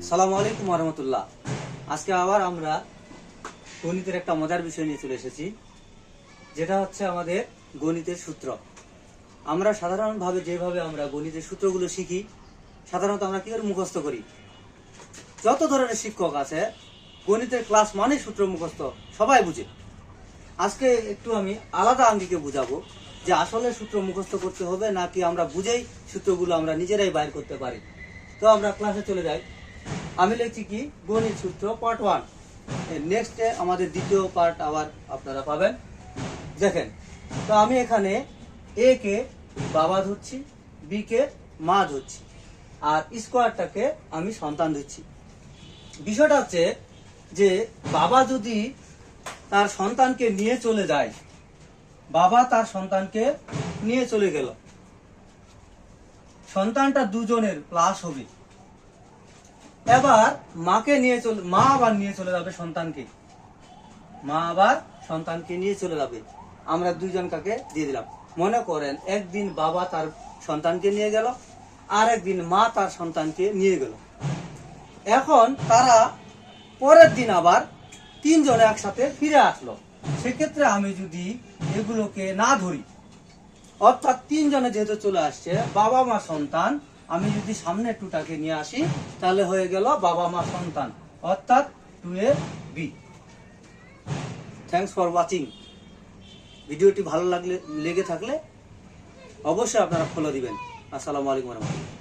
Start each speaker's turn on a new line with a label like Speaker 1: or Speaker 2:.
Speaker 1: আসসালামু আলাইকুম ওয়া রাহমাতুল্লাহ। আজকে আবার আমরা গণিতের একটা মজার বিষয় নিয়ে চলে এসেছি, যেটা হচ্ছে আমাদের গণিতের সূত্র। আমরা সাধারণভাবে যেভাবে আমরা গণিতের সূত্রগুলো শিখি, সাধারণত আমরা কি করে মুখস্থ করি। যত ধরনের শিক্ষক আছে, গণিতের ক্লাস মানে সূত্র মুখস্থ সবাই বুঝে। আজকে একটু আমি আলাদা আঙ্গিকে বুঝাবো যে আসলে সূত্র মুখস্থ করতে হবে নাকি আমরা বুঝেই সূত্রগুলো আমরা নিজেরাই বাইর করতে পারি। তো আমরা ক্লাসে চলে যাই। আমি লিখছি কি গণিত সূত্র পার্ট 1। নেক্সটে আমাদের দ্বিতীয় পার্ট আবার আপনারা পাবেন। দেখেন, তো আমি এখানে এ কে বাবা ধরছি, বি কে মা ধরছি, আর স্কোয়ারটাকে আমি সন্তান ধরছি। বিষয়টা হচ্ছে যে বাবা যদি তার সন্তানকে নিয়ে চলে যায়, বাবা তার সন্তানকে নিয়ে চলে গেল, সন্তানটা দুজনের প্লাস হবে। এবার মাকে নিয়ে মা আবার নিয়ে চলে যাবে সন্তানকে, মা আবার সন্তানকে নিয়ে চলে যাবে। আমরা দুইজন কাকে দিয়ে দিলাম। মনে করেন একদিন বাবা তার সন্তানকে নিয়ে গেল, আর একদিন মা তার সন্তানকে নিয়ে গেল। এখন তারা পরের দিন আবার তিনজনে একসাথে ফিরে আসলো। সেক্ষেত্রে আমি যদি এগুলোকে না ধরি, অর্থাৎ তিনজনে যেহেতু চলে আসছে, বাবা মা সন্তান, আমি যদি সামনে টুটাকে নিয়ে আসি তাহলে হয়ে গেল বাবা মা সন্তান, অর্থাৎ 2ab। Thanks for watching. ভিডিওটি ভালো লেগে থাকলে অবশ্যই আপনারা ফলো দিবেন। আসসালামু আলাইকুম ওয়া রাহমাতুল্লাহ।